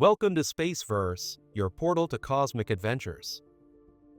Welcome to Spaceverse, your portal to cosmic adventures.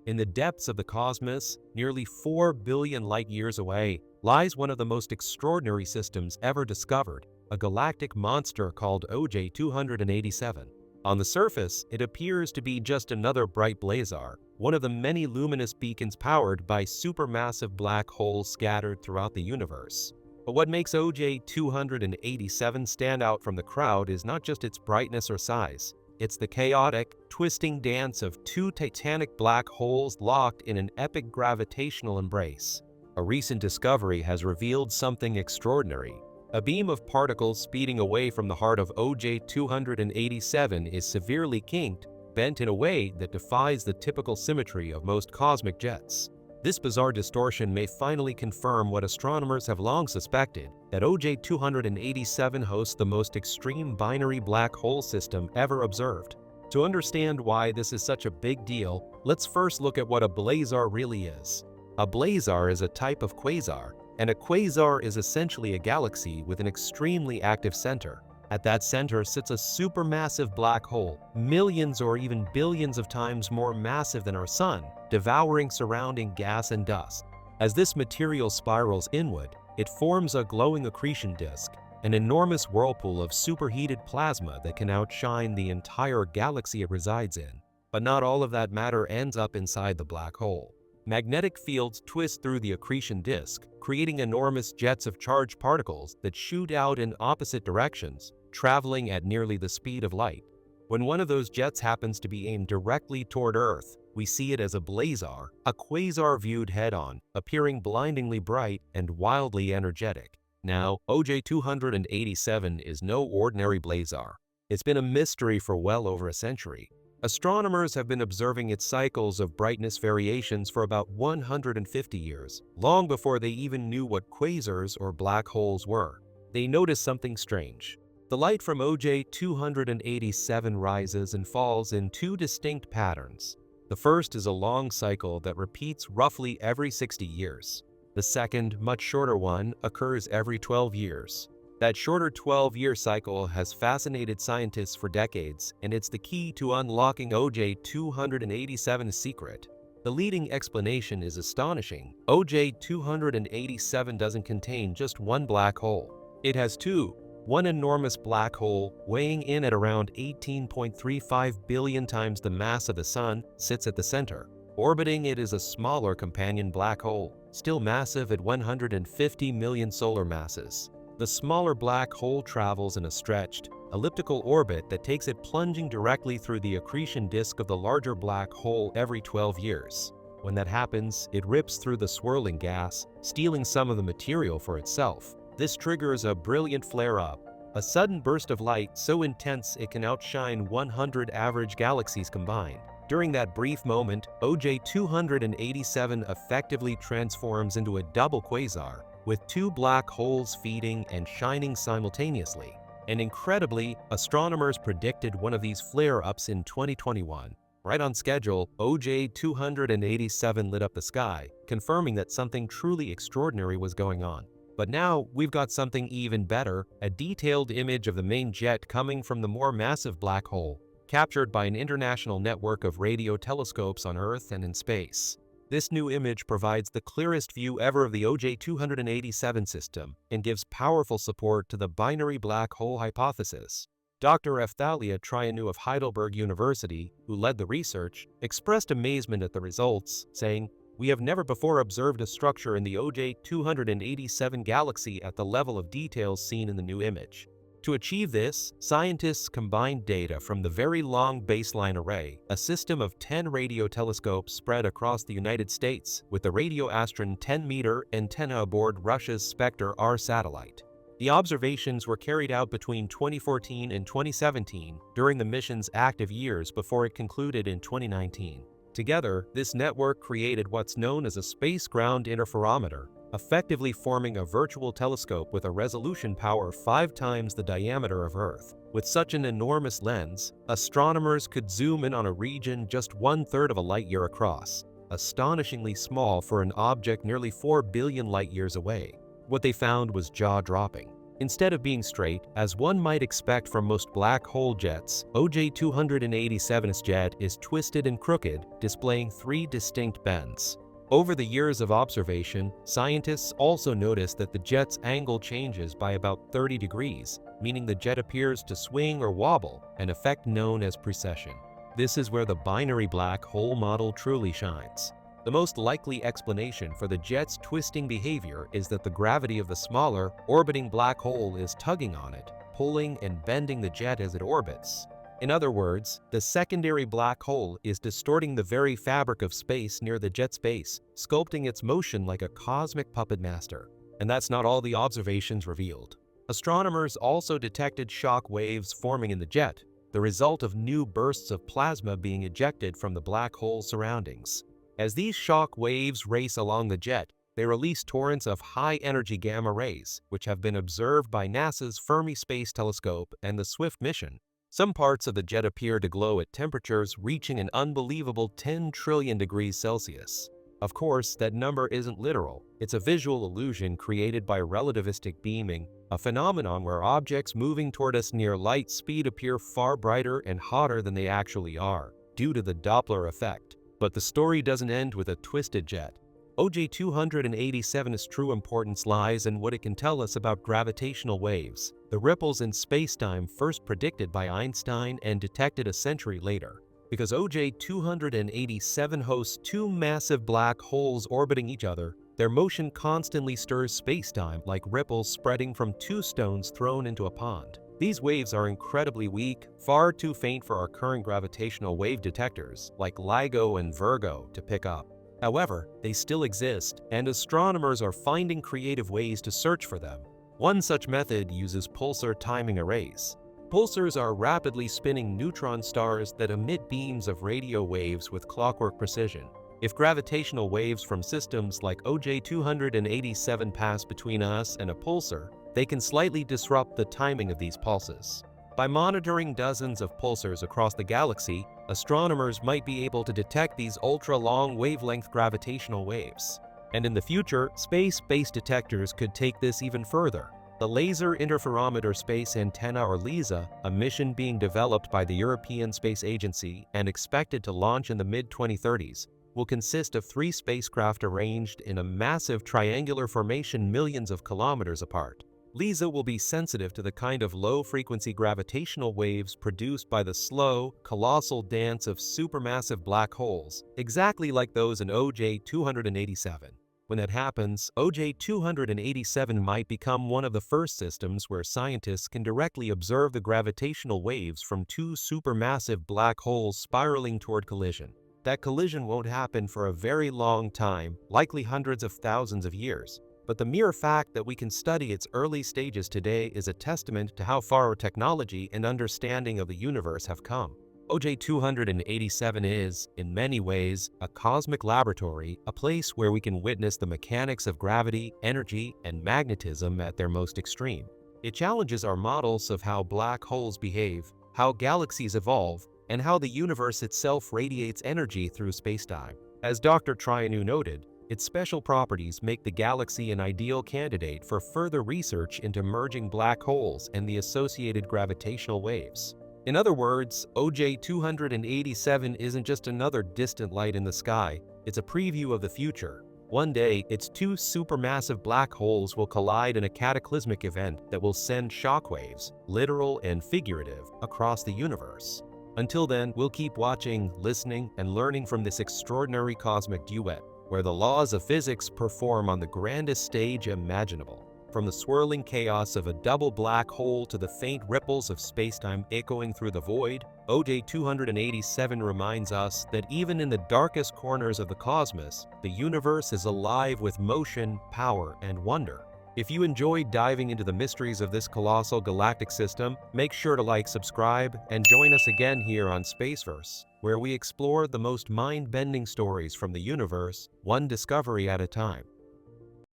In the depths of the cosmos, nearly 4 billion light-years away, lies one of the most extraordinary systems ever discovered, a galactic monster called OJ 287. On the surface, it appears to be just another bright blazar, one of the many luminous beacons powered by supermassive black holes scattered throughout the universe. But what makes OJ 287 stand out from the crowd is not just its brightness or size. It's the chaotic, twisting dance of two titanic black holes locked in an epic gravitational embrace. A recent discovery has revealed something extraordinary. A beam of particles speeding away from the heart of OJ 287 is severely kinked, bent in a way that defies the typical symmetry of most cosmic jets. This bizarre distortion may finally confirm what astronomers have long suspected, that OJ 287 hosts the most extreme binary black hole system ever observed. To understand why this is such a big deal, let's first look at what a blazar really is. A blazar is a type of quasar, and a quasar is essentially a galaxy with an extremely active center. At that center sits a supermassive black hole, millions or even billions of times more massive than our Sun, devouring surrounding gas and dust. As this material spirals inward, it forms a glowing accretion disk, an enormous whirlpool of superheated plasma that can outshine the entire galaxy it resides in. But not all of that matter ends up inside the black hole. Magnetic fields twist through the accretion disk, creating enormous jets of charged particles that shoot out in opposite directions, traveling at nearly the speed of light. When one of those jets happens to be aimed directly toward Earth, we see it as a blazar, a quasar viewed head-on, appearing blindingly bright and wildly energetic. Now, OJ 287 is no ordinary blazar. It's been a mystery for well over a century. Astronomers have been observing its cycles of brightness variations for about 150 years, long before they even knew what quasars or black holes were. They noticed something strange. The light from OJ 287 rises and falls in two distinct patterns. The first is a long cycle that repeats roughly every 60 years. The second, much shorter one, occurs every 12 years. That shorter 12-year cycle has fascinated scientists for decades, and it's the key to unlocking OJ 287's secret. The leading explanation is astonishing. OJ 287 doesn't contain just one black hole. It has two. One enormous black hole, weighing in at around 18.35 billion times the mass of the Sun, sits at the center. Orbiting it is a smaller companion black hole, still massive at 150 million solar masses. The smaller black hole travels in a stretched, elliptical orbit that takes it plunging directly through the accretion disk of the larger black hole every 12 years. When that happens, it rips through the swirling gas, stealing some of the material for itself. This triggers a brilliant flare-up, a sudden burst of light so intense it can outshine 100 average galaxies combined. During that brief moment, OJ 287 effectively transforms into a double quasar, with two black holes feeding and shining simultaneously. And incredibly, astronomers predicted one of these flare-ups in 2021. Right on schedule, OJ 287 lit up the sky, confirming that something truly extraordinary was going on. But now, we've got something even better, a detailed image of the main jet coming from the more massive black hole, captured by an international network of radio telescopes on Earth and in space. This new image provides the clearest view ever of the OJ 287 system and gives powerful support to the binary black hole hypothesis. Dr. Efthalia Trianou of Heidelberg University, who led the research, expressed amazement at the results, saying, "We have never before observed a structure in the OJ 287 galaxy at the level of details seen in the new image." To achieve this, scientists combined data from the Very Long Baseline Array, a system of 10 radio telescopes spread across the United States, with the Radio-Astron 10-meter antenna aboard Russia's Spectre-R satellite. The observations were carried out between 2014 and 2017, during the mission's active years before it concluded in 2019. Together, this network created what's known as a space-ground interferometer, effectively forming a virtual telescope with a resolution power 5 times the diameter of Earth. With such an enormous lens, astronomers could zoom in on a region just 1/3 of a light-year across, astonishingly small for an object nearly 4 billion light-years away. What they found was jaw-dropping. Instead of being straight, as one might expect from most black hole jets, OJ-287's jet is twisted and crooked, displaying 3 distinct bends. Over the years of observation, scientists also noticed that the jet's angle changes by about 30 degrees, meaning the jet appears to swing or wobble, an effect known as precession. This is where the binary black hole model truly shines. The most likely explanation for the jet's twisting behavior is that the gravity of the smaller, orbiting black hole is tugging on it, pulling and bending the jet as it orbits. In other words, the secondary black hole is distorting the very fabric of space near the jet's base, sculpting its motion like a cosmic puppet master. And that's not all the observations revealed. Astronomers also detected shock waves forming in the jet, the result of new bursts of plasma being ejected from the black hole surroundings. As these shock waves race along the jet, they release torrents of high-energy gamma rays, which have been observed by NASA's Fermi Space Telescope and the SWIFT mission. Some parts of the jet appear to glow at temperatures reaching an unbelievable 10 trillion degrees Celsius. Of course, that number isn't literal. It's a visual illusion created by relativistic beaming, a phenomenon where objects moving toward us near light speed appear far brighter and hotter than they actually are, due to the Doppler effect. But the story doesn't end with a twisted jet. OJ-287's true importance lies in what it can tell us about gravitational waves, the ripples in spacetime first predicted by Einstein and detected a century later. Because OJ-287 hosts 2 massive black holes orbiting each other, their motion constantly stirs spacetime like ripples spreading from 2 stones thrown into a pond. These waves are incredibly weak, far too faint for our current gravitational wave detectors, like LIGO and Virgo, to pick up. However, they still exist, and astronomers are finding creative ways to search for them. One such method uses pulsar timing arrays. Pulsars are rapidly spinning neutron stars that emit beams of radio waves with clockwork precision. If gravitational waves from systems like OJ-287 pass between us and a pulsar, they can slightly disrupt the timing of these pulses. By monitoring dozens of pulsars across the galaxy, astronomers might be able to detect these ultra-long wavelength gravitational waves. And in the future, space-based detectors could take this even further. The Laser Interferometer Space Antenna, or LISA, a mission being developed by the European Space Agency and expected to launch in the mid-2030s, will consist of 3 spacecraft arranged in a massive triangular formation millions of kilometers apart. LISA will be sensitive to the kind of low-frequency gravitational waves produced by the slow, colossal dance of supermassive black holes, exactly like those in OJ-287. When that happens, OJ-287 might become one of the first systems where scientists can directly observe the gravitational waves from 2 supermassive black holes spiraling toward collision. That collision won't happen for a very long time, likely hundreds of thousands of years. But the mere fact that we can study its early stages today is a testament to how far our technology and understanding of the universe have come. OJ-287 is, in many ways, a cosmic laboratory, a place where we can witness the mechanics of gravity, energy, and magnetism at their most extreme. It challenges our models of how black holes behave, how galaxies evolve, and how the universe itself radiates energy through spacetime. As Dr. Trianu noted, its special properties make the galaxy an ideal candidate for further research into merging black holes and the associated gravitational waves. In other words, OJ-287 isn't just another distant light in the sky, it's a preview of the future. One day, its 2 supermassive black holes will collide in a cataclysmic event that will send shockwaves, literal and figurative, across the universe. Until then, we'll keep watching, listening, and learning from this extraordinary cosmic duet, where the laws of physics perform on the grandest stage imaginable. From the swirling chaos of a double black hole to the faint ripples of spacetime echoing through the void, OJ-287 reminds us that even in the darkest corners of the cosmos, the universe is alive with motion, power, and wonder. If you enjoyed diving into the mysteries of this colossal galactic system, make sure to like, subscribe, and join us again here on Spaceverse, where we explore the most mind-bending stories from the universe, one discovery at a time.